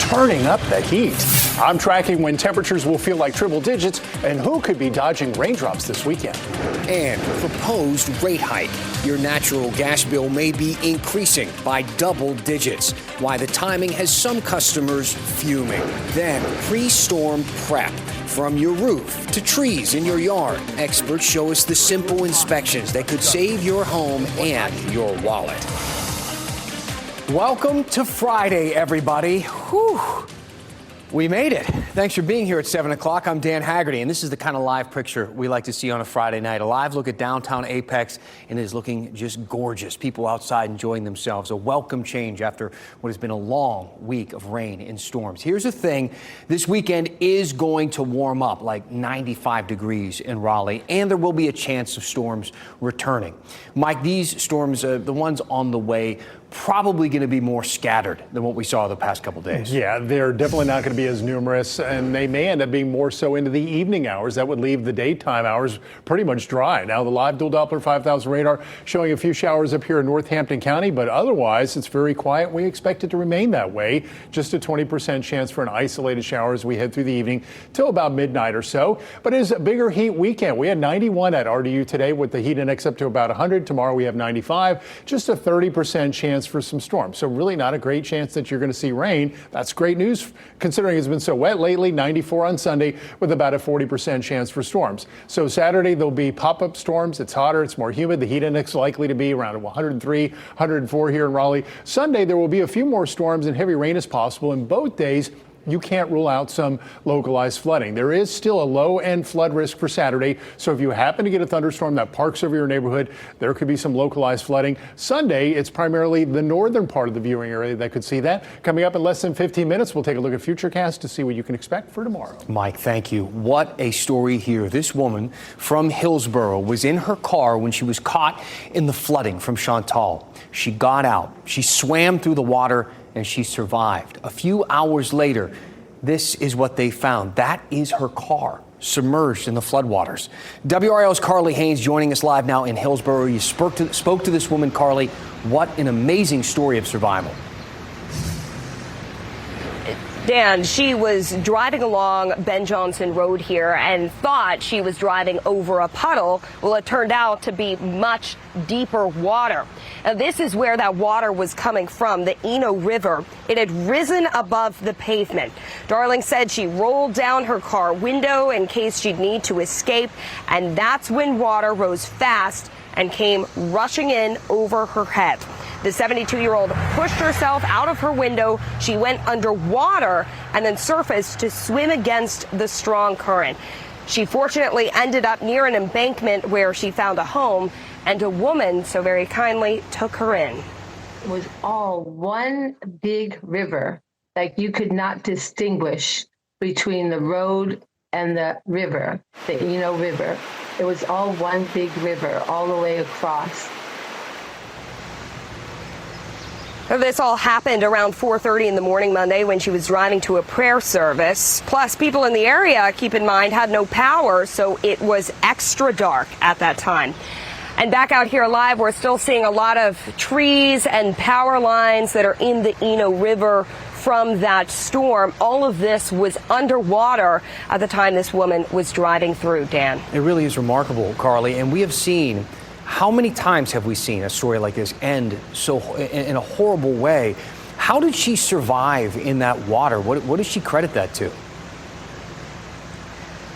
turning up the heat. I'm tracking when temperatures will feel like triple digits and who could be dodging raindrops this weekend. And proposed rate hike. Your natural gas bill may be increasing by double digits. Why the timing has some customers fuming. Then pre-storm prep. From your roof to trees in your yard, experts show us the simple inspections that could save your home and your wallet. Welcome to Friday, everybody. Whew. We made it. Thanks for being here at 7 o'clock. I'm Dan Haggerty, and this is the kind of live picture we like to see on a Friday night. A live look at downtown Apex, and it is looking just gorgeous. People outside enjoying themselves. A welcome change after what has been a long week of rain and storms. Here's the thing. This weekend is going to warm up like 95 degrees in Raleigh, and there will be a chance of storms returning. Mike, these storms, the ones on the way, probably going to be more scattered than what we saw the past couple days. Yeah, they're definitely not going to be as numerous, and they may end up being more so into the evening hours. That would leave the daytime hours pretty much dry. Now, the live dual Doppler 5000 radar showing a few showers up here in Northampton County, but otherwise it's very quiet. We expect it to remain that way. Just a 20% chance for an isolated shower as we head through the evening till about midnight or so. But it is a bigger heat weekend. We had 91 at RDU today with the heat index up to about 100. Tomorrow we have 95. Just a 30% chance for some storms. So really not a great chance that you're going to see rain. That's great news considering it's been so wet lately. 94 on Sunday with about a 40% chance for storms. So Saturday there'll be pop-up storms. It's hotter. It's more humid. The heat index likely to be around 103, 104 here in Raleigh. Sunday there will be a few more storms and heavy rain is possible. In both days, you can't rule out some localized flooding. There is still a low-end flood risk for Saturday, so if you happen to get a thunderstorm that parks over your neighborhood, there could be some localized flooding. Sunday, it's primarily the northern part of the viewing area that could see that. Coming up in less than 15 minutes, we'll take a look at Futurecast to see what you can expect for tomorrow. Mike, thank you. What a story here. This woman from Hillsborough was in her car when she was caught in the flooding from Chantal. She got out. She swam through the water and she survived. A few hours later, this is what they found. That is her car, submerged in the floodwaters. WRAL's Carly Haynes joining us live now in Hillsborough. You spoke to this woman, Carly. What an amazing story of survival. Dan, she was driving along Ben Jonson Road here and thought she was driving over a puddle. Well, it turned out to be much deeper water. Now, this is where that water was coming from, the Eno River. It had risen above the pavement. Darling said she rolled down her car window in case she'd need to escape, and that's when water rose fast and came rushing in over her head. The 72-year-old pushed herself out of her window. She went underwater and then surfaced to swim against the strong current. She fortunately ended up near an embankment where she found a home, and a woman so very kindly took her in. It was all one big river. Like you could not distinguish between the road and the river, the Eno River. It was all one big river all the way across. This all happened around 4:30 in the morning Monday when she was driving to a prayer service. Plus, people in the area, keep in mind, had no power, so it was extra dark at that time. And back out here live, we're still seeing a lot of trees and power lines that are in the Eno River from that storm. All of this was underwater at the time this woman was driving through, Dan. It really is remarkable, Carly, and we have seen, how many times have we seen a story like this end so in a horrible way? How did she survive in that water? What does she credit that to?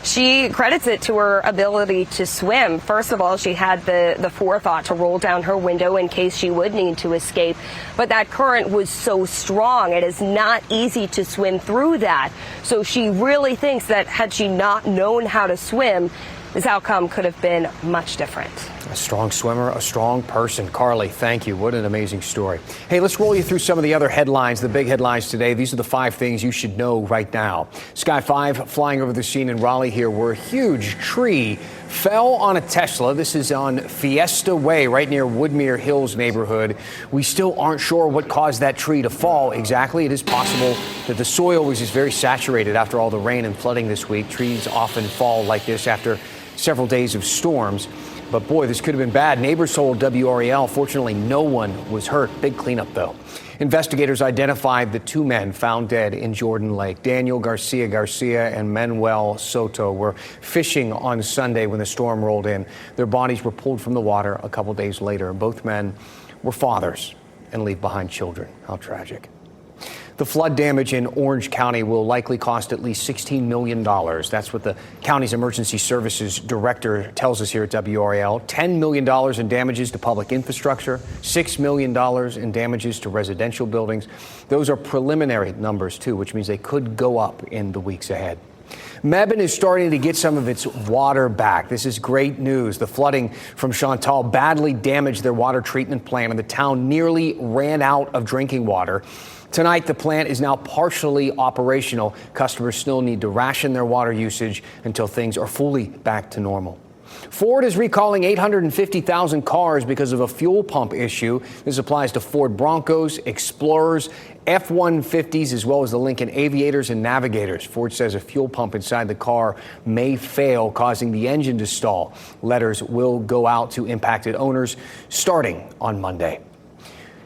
She credits it to her ability to swim. First of all, she had the forethought to roll down her window in case she would need to escape. But that current was so strong, it is not easy to swim through that. So she really thinks that had she not known how to swim, this outcome could have been much different. A strong swimmer, a strong person. Carly, thank you. What an amazing story. Hey, let's roll you through some of the other headlines, the big headlines today. These are the 5 things you should know right now. Sky 5 flying over the scene in Raleigh here where a huge tree fell on a Tesla. This is on Fiesta Way, right near Woodmere Hills neighborhood. We still aren't sure what caused that tree to fall exactly. It is possible that the soil was just very saturated after all the rain and flooding this week. Trees often fall like this after several days of storms. But boy, this could have been bad. Neighbors told WRAL. Fortunately, no one was hurt. Big cleanup, though. Investigators identified the two men found dead in Jordan Lake. Daniel Garcia and Manuel Soto were fishing on Sunday when the storm rolled in. Their bodies were pulled from the water a couple days later. Both men were fathers and leave behind children. How tragic. The flood damage in Orange County will likely cost at least $16 million. That's what the county's emergency services director tells us here at WRAL. $10 million in damages to public infrastructure, $6 million in damages to residential buildings. Those are preliminary numbers, too, which means they could go up in the weeks ahead. Mebane is starting to get some of its water back. This is great news. The flooding from Chantal badly damaged their water treatment plant, and the town nearly ran out of drinking water. Tonight, the plant is now partially operational. Customers still need to ration their water usage until things are fully back to normal. Ford is recalling 850,000 cars because of a fuel pump issue. This applies to Ford Broncos, Explorers, F-150s, as well as the Lincoln Aviators and Navigators. Ford says a fuel pump inside the car may fail, causing the engine to stall. Letters will go out to impacted owners starting on Monday.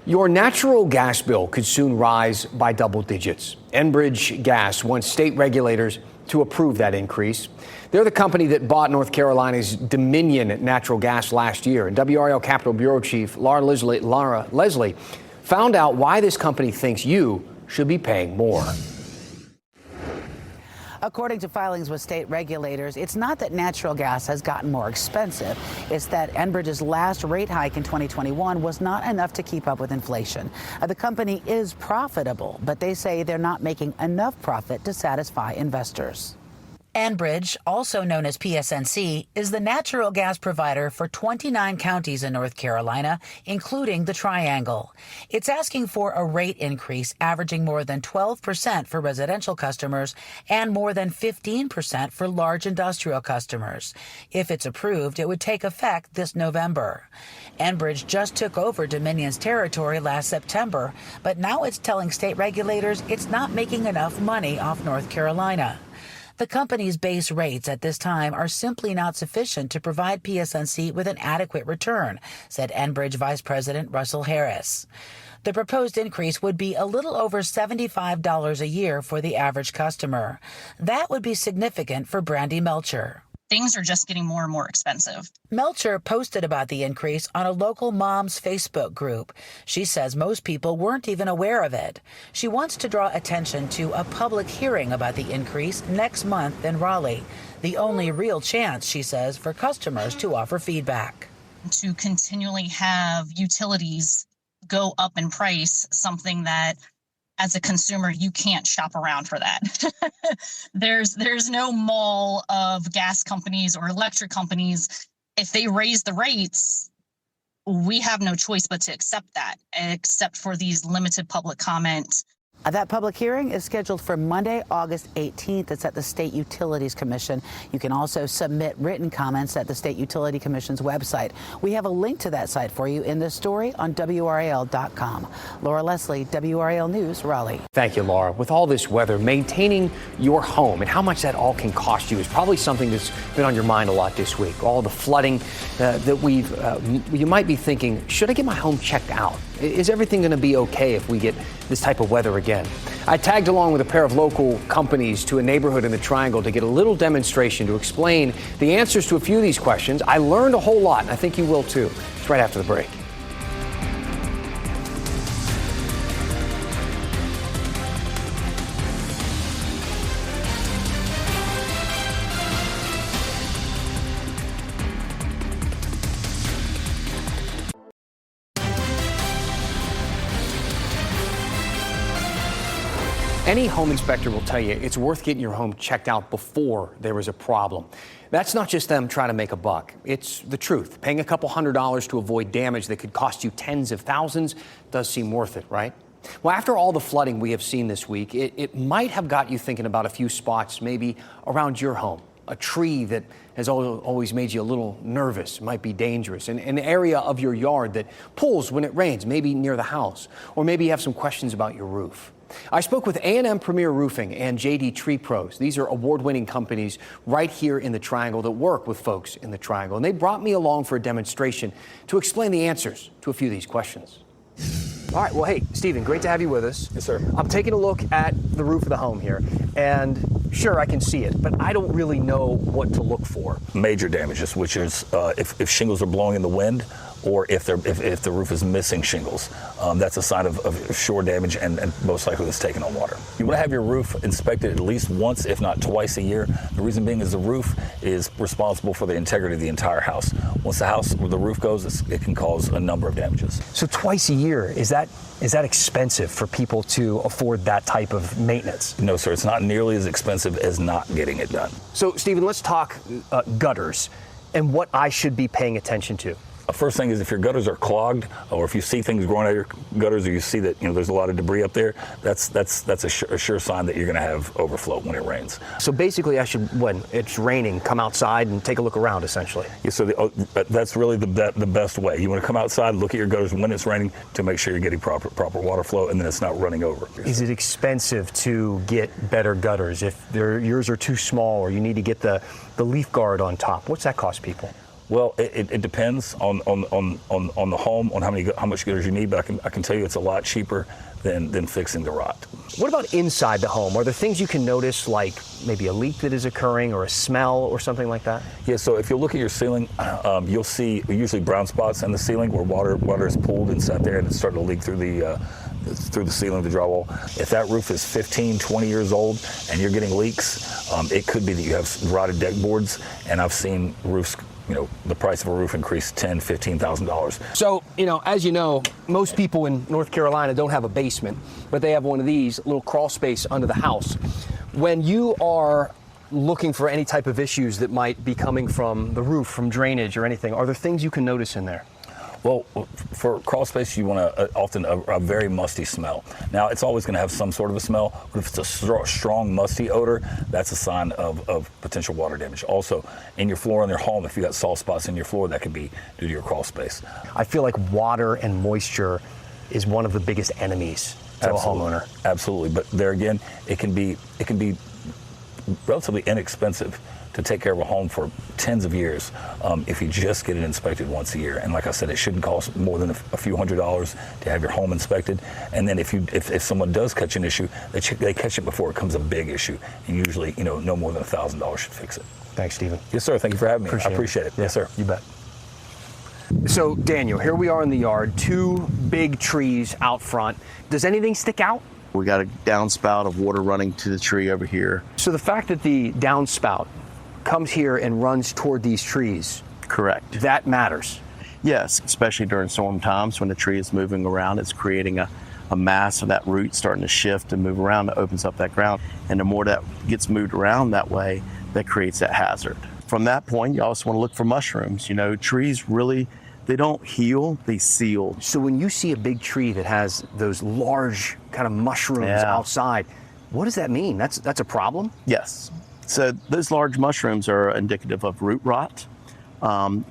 Your natural gas bill could soon rise by double digits. Enbridge Gas wants state regulators to approve that increase. They're the company that bought North Carolina's Dominion natural gas last year. And WRAL Capitol Bureau Chief Laura Leslie found out why this company thinks you should be paying more. According to filings with state regulators, it's not that natural gas has gotten more expensive. It's that Enbridge's last rate hike in 2021 was not enough to keep up with inflation. The company is profitable, but they say they're not making enough profit to satisfy investors. Enbridge, also known as PSNC, is the natural gas provider for 29 counties in North Carolina, including the Triangle. It's asking for a rate increase averaging more than 12% for residential customers and more than 15% for large industrial customers. If it's approved, it would take effect this November. Enbridge just took over Dominion's territory last September, but now it's telling state regulators it's not making enough money off North Carolina. The company's base rates at this time are simply not sufficient to provide PSNC with an adequate return, said Enbridge Vice President Russell Harris. The proposed increase would be a little over $75 a year for the average customer. That would be significant for Brandy Melcher. Things are just getting more and more expensive. Melcher posted about the increase on a local mom's Facebook group. She says most people weren't even aware of it. She wants to draw attention to a public hearing about the increase next month in Raleigh. The only real chance, she says, for customers to offer feedback. To continually have utilities go up in price, something that as a consumer, you can't shop around for that. There's no mall of gas companies or electric companies. If they raise the rates, we have no choice but to accept that, except for these limited public comments. That public hearing is scheduled for Monday, August 18th. It's at the State Utilities Commission. You can also submit written comments at the State Utility Commission's website. We have a link to that site for you in this story on WRAL.com. Laura Leslie, WRAL News, Raleigh. Thank you, Laura. With all this weather, maintaining your home and how much that all can cost you is probably something that's been on your mind a lot this week. All the flooding that you might be thinking, should I get my home checked out? Is everything going to be okay if we get this type of weather again? I tagged along with a pair of local companies to a neighborhood in the Triangle to get a little demonstration to explain the answers to a few of these questions. I learned a whole lot, and I think you will too. It's right after the break. Any home inspector will tell you it's worth getting your home checked out before there is a problem. That's not just them trying to make a buck. It's the truth. Paying a couple $100s to avoid damage that could cost you tens of thousands does seem worth it, right? Well, after all the flooding we have seen this week, it might have got you thinking about a few spots maybe around your home. A tree that has always made you a little nervous, might be dangerous. An area of your yard that pulls when it rains, maybe near the house. Or maybe you have some questions about your roof. I spoke with A&M Premier Roofing and JD Tree Pros. These are award-winning companies right here in the Triangle that work with folks in the Triangle. And they brought me along for a demonstration to explain the answers to a few of these questions. All right, well, hey, Stephen, great to have you with us. Yes, sir. I'm taking a look at the roof of the home here, and sure, I can see it, but I don't really know what to look for. Major damages, which is if shingles are blowing in the wind, or if the roof is missing shingles. That's a sign of shore damage and most likely it's taken on water. You want to have your roof inspected at least once, if not twice a year. The reason being is the roof is responsible for the integrity of the entire house. Once the roof goes, it can cause a number of damages. So twice a year, is that expensive for people to afford that type of maintenance? No, sir, it's not nearly as expensive as not getting it done. So, Stephen, let's talk gutters and what I should be paying attention to. First thing is if your gutters are clogged, or if you see things growing out of your gutters, or you see that there's a lot of debris up there, that's a sure sign that you're going to have overflow when it rains. So basically, I should, when it's raining, come outside and take a look around, essentially. Yeah, so that's really the best way. You want to come outside, look at your gutters when it's raining to make sure you're getting proper water flow, and then it's not running over. Is it expensive to get better gutters if yours are too small, or you need to get the leaf guard on top? What's that cost people? Well, it depends on the home, on how much gutters you need, but I can tell you it's a lot cheaper than fixing the rot. What about inside the home? Are there things you can notice, like maybe a leak that is occurring or a smell or something like that? Yeah, so if you look at your ceiling, you'll see usually brown spots in the ceiling where water is pooled and sat there and it's starting to leak through the ceiling, the drywall. If that roof is 15, 20 years old and you're getting leaks, it could be that you have rotted deck boards, and I've seen roofs, the price of a roof increased $10,000, $15,000. So, as you know, most people in North Carolina don't have a basement, but they have one of these little crawl space under the house. When you are looking for any type of issues that might be coming from the roof, from drainage or anything, are there things you can notice in there? Well, for crawl space, you want often a very musty smell. Now, it's always going to have some sort of a smell, but if it's a strong musty odor, that's a sign of potential water damage. Also, in your floor in your home, if you got soft spots in your floor, that could be due to your crawl space. I feel like water and moisture is one of the biggest enemies to a homeowner. Absolutely, but there again, it can be relatively inexpensive to take care of a home for tens of years if you just get it inspected once a year. And like I said, it shouldn't cost more than a few $100s to have your home inspected. And then if someone does catch an issue, they catch it before it becomes a big issue. And usually, no more than $1,000 should fix it. Thanks, Stephen. Yes, sir. Thank you for having me. I appreciate it. Yeah, yes, sir. You bet. So, Daniel, here we are in the yard, two big trees out front. Does anything stick out? We got a downspout of water running to the tree over here. So the fact that the downspout comes here and runs toward these trees. Correct. That matters. Yes, especially during storm times when the tree is moving around, it's creating a mass of that root starting to shift and move around. It opens up that ground. And the more that gets moved around that way, that creates that hazard. From that point, you also want to look for mushrooms. Trees really, they don't heal, they seal. So when you see a big tree that has those large kind of mushrooms outside, what does that mean? That's a problem? Yes. So those large mushrooms are indicative of root rot.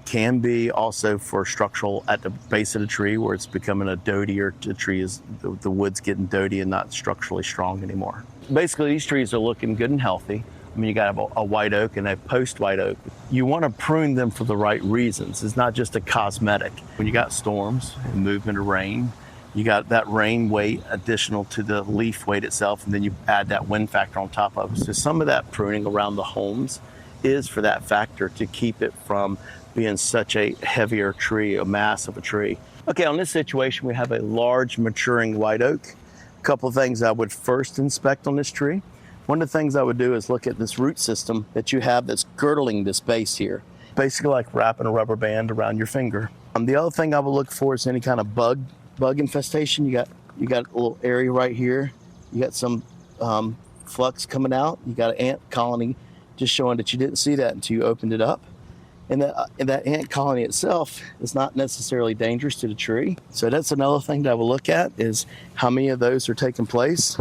Can be also for structural at the base of the tree where it's becoming a dotier. The tree is, the wood's getting doty and not structurally strong anymore. Basically, these trees are looking good and healthy. I mean, you got a white oak and a post-white oak. You want to prune them for the right reasons. It's not just a cosmetic. When you got storms and movement of rain, you got that rain weight additional to the leaf weight itself, and then you add that wind factor on top of it. So some of that pruning around the homes is for that factor to keep it from being such a heavier tree, a mass of a tree. Okay, on this situation, we have a large maturing white oak. A couple of things I would first inspect on this tree. One of the things I would do is look at this root system that you have that's girdling this base here. Basically like wrapping a rubber band around your finger. The other thing I would look for is any kind of bug infestation. You got a little area right here. You got some flux coming out. You got an ant colony, just showing that you didn't see that until you opened it up. And that ant colony itself is not necessarily dangerous to the tree. So that's another thing that I will look at is how many of those are taking place.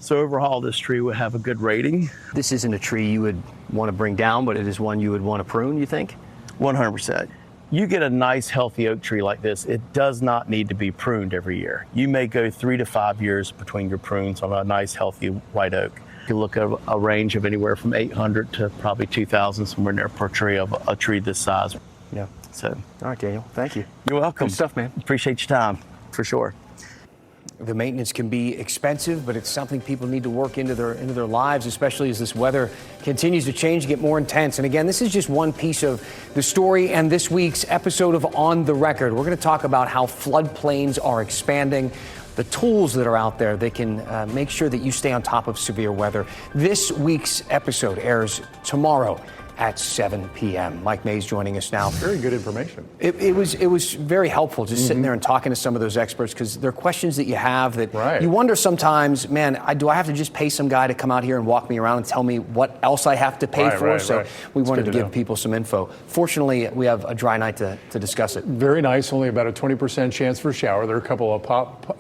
So overall, this tree would have a good rating. This isn't a tree you would want to bring down, but it is one you would want to prune, you think? 100%. you get a nice, healthy oak tree like this, it does not need to be pruned every year. You may go 3 to 5 years between your prunes on a nice, healthy white oak. You look at a range of anywhere from 800 to probably 2,000, somewhere in there per tree of a tree this size. Yeah. So, all right, Daniel, thank you. You're welcome. Good stuff, man. Appreciate your time, for sure. The maintenance can be expensive, but it's something people need to work into their lives, especially as this weather continues to change, get more intense. And again, this is just one piece of the story and this week's episode of On the Record. We're going to talk about how floodplains are expanding, the tools that are out there that can make sure that you stay on top of severe weather. This week's episode airs tomorrow at 7 p.m. Mike May's joining us now. Very good information. It was very helpful just sitting there and talking to some of those experts, because there are questions that you have that you wonder sometimes, man, do I have to just pay some guy to come out here and walk me around and tell me what else I have to pay for? So we wanted to give people some info. Fortunately, we have a dry night to discuss it. Very nice. Only about a 20% chance for shower. There are a couple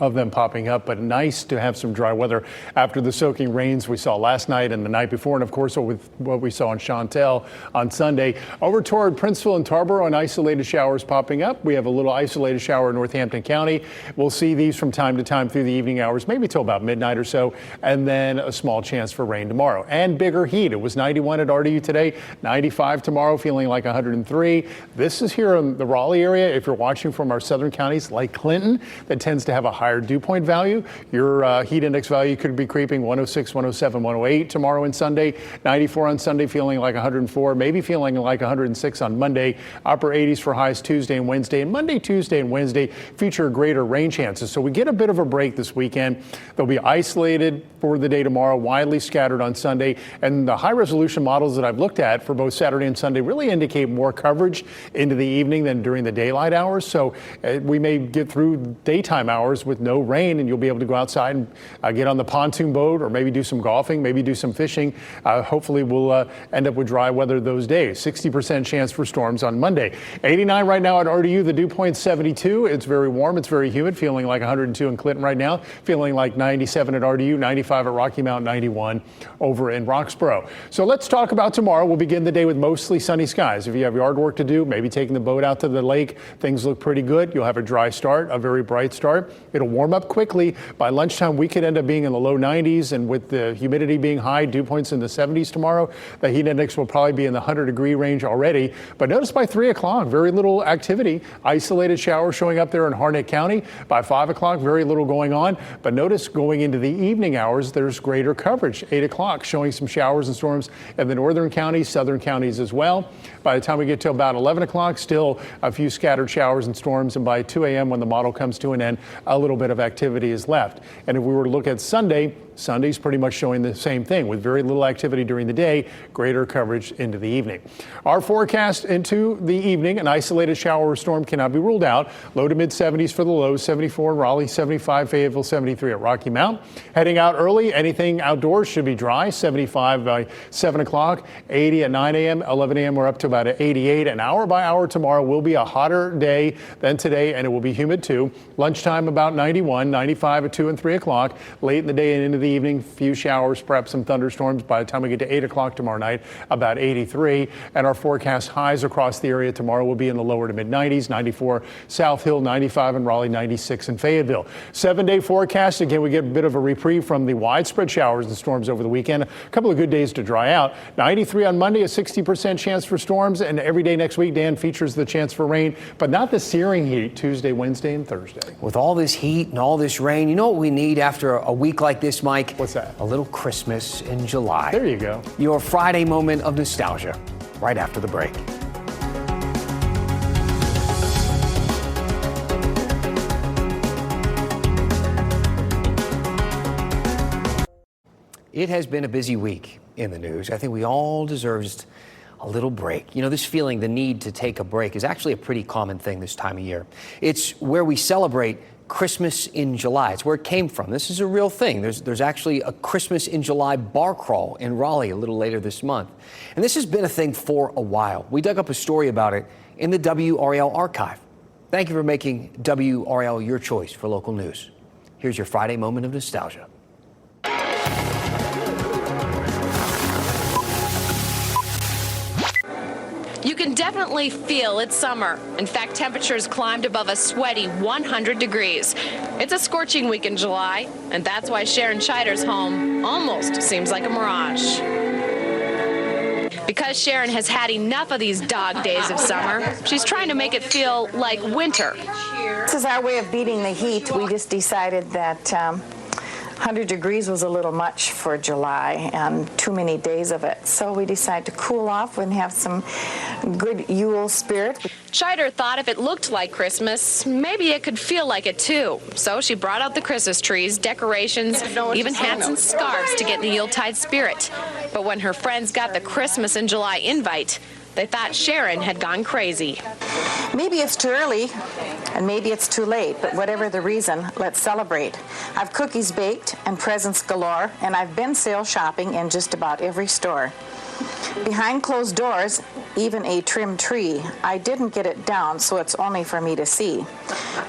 of them popping up, but nice to have some dry weather after the soaking rains we saw last night and the night before, and of course with what we saw in Chantel on Sunday. Over toward Princeville and Tarboro, and isolated showers popping up. We have a little isolated shower in Northampton County. We'll see these from time to time through the evening hours, maybe till about midnight or so, and then a small chance for rain tomorrow. And bigger heat. It was 91 at RDU today, 95 tomorrow, feeling like 103. This is here in the Raleigh area. If you're watching from our southern counties like Clinton, that tends to have a higher dew point value. Your heat index value could be creeping 106, 107, 108 tomorrow and Sunday, 94 on Sunday, feeling like 104, maybe feeling like 106 on Monday, upper 80s for highs Tuesday and Wednesday, and Monday, Tuesday, and Wednesday feature greater rain chances. So we get a bit of a break this weekend. They'll be isolated for the day tomorrow, widely scattered on Sunday, and the high resolution models that I've looked at for both Saturday and Sunday really indicate more coverage into the evening than during the daylight hours. So we may get through daytime hours with no rain, and you'll be able to go outside and get on the pontoon boat, or maybe do some golfing, maybe do some fishing. Hopefully we'll end up with dry weather those days. 60% chance for storms on Monday. 89 right now at RDU. The dew point 72. It's very warm. It's very humid. Feeling like 102 in Clinton right now. Feeling like 97 at RDU. 95 at Rocky Mount. 91 over in Roxborough. So let's talk about tomorrow. We'll begin the day with mostly sunny skies. If you have yard work to do, maybe taking the boat out to the lake, things look pretty good. You'll have a dry start, a very bright start. It'll warm up quickly. By lunchtime, we could end up being in the low 90s, and with the humidity being high, dew points in the 70s tomorrow, the heat index will probably be in the 100-degree range already. But notice by 3 o'clock, very little activity. Isolated showers showing up there in Harnett County. By 5 o'clock, very little going on. But notice going into the evening hours, there's greater coverage. 8 o'clock, showing some showers and storms in the northern counties, southern counties as well. By the time we get to about 11 o'clock, still a few scattered showers and storms. And by 2 a.m., when the model comes to an end, a little bit of activity is left. And if we were to look at Sunday, Sunday's pretty much showing the same thing, with very little activity during the day, greater coverage into the evening. Our forecast into the evening, an isolated shower or storm cannot be ruled out. Low to mid 70s for the lows, 74 in Raleigh, 75 Fayetteville, 73 at Rocky Mount. Heading out early, anything outdoors should be dry, 75 by 7 o'clock, 80 at 9 a.m., 11 a.m. we're up to about 88. An hour by hour tomorrow will be a hotter day than today, and it will be humid too. Lunchtime about 91, 95 at 2 and 3 o'clock. Late in the day and into the evening, few showers, perhaps some thunderstorms. By the time we get to 8 o'clock tomorrow night, about 83. And our forecast highs across the area tomorrow will be in the lower to mid 90s, 94 South Hill, 95 in Raleigh, 96 in Fayetteville. 7-day forecast. Again, we get a bit of a reprieve from the widespread showers and storms over the weekend. A couple of good days to dry out. 93 on Monday, a 60% chance for storms. And every day next week, Dan, features the chance for rain, but not the searing heat Tuesday, Wednesday, and Thursday. With all this heat and all this rain, you know what we need after a week like this, Mike? What's that? A little Christmas in July. There you go. Your Friday moment of nostalgia, right after the break. It has been a busy week in the news. I think we all deserve just a little break. You know, this feeling, the need to take a break, is actually a pretty common thing this time of year. It's where we celebrate Christmas in July. It's where it came from. This is a real thing. There's actually a Christmas in July bar crawl in Raleigh a little later this month. And this has been a thing for a while. We dug up a story about it in the WRAL archive. Thank you for making WRAL your choice for local news. Here's your Friday moment of nostalgia. You can definitely feel it's summer. In fact, temperatures climbed above a sweaty 100 degrees. It's a scorching week in July, and that's why Sharon Scheider's home almost seems like a mirage. Because Sharon has had enough of these dog days of summer, she's trying to make it feel like winter. This is our way of beating the heat. We just decided that 100 degrees was a little much for July and too many days of it. So we decided to cool off and have some good Yule spirit. Scheider thought if it looked like Christmas, maybe it could feel like it too. So she brought out the Christmas trees, decorations, even hats and scarves to get in the Yuletide spirit. But when her friends got the Christmas in July invite, they thought Sharon had gone crazy. Maybe it's too early and maybe it's too late, but whatever the reason, let's celebrate. I've cookies baked and presents galore, and I've been sale shopping in just about every store. Behind closed doors, even a trimmed tree. I didn't get it down, so it's only for me to see.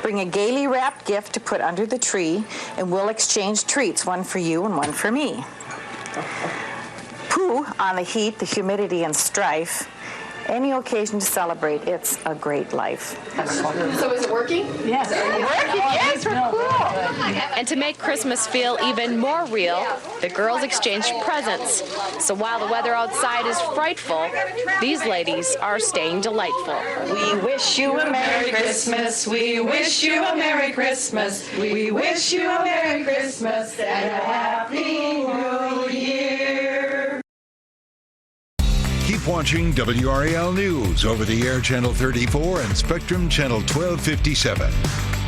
Bring a gaily wrapped gift to put under the tree, and we'll exchange treats, one for you and one for me. Pooh on the heat, the humidity, and strife. Any occasion to celebrate, it's a great life. So is it working? Yes. Working? Yes, we're cool. And to make Christmas feel even more real, the girls exchanged presents. So while the weather outside is frightful, these ladies are staying delightful. We wish you a Merry Christmas. We wish you a Merry Christmas. We wish you a Merry Christmas and a Happy New Year. Keep watching WRAL News over the air channel 34 and Spectrum channel 1257.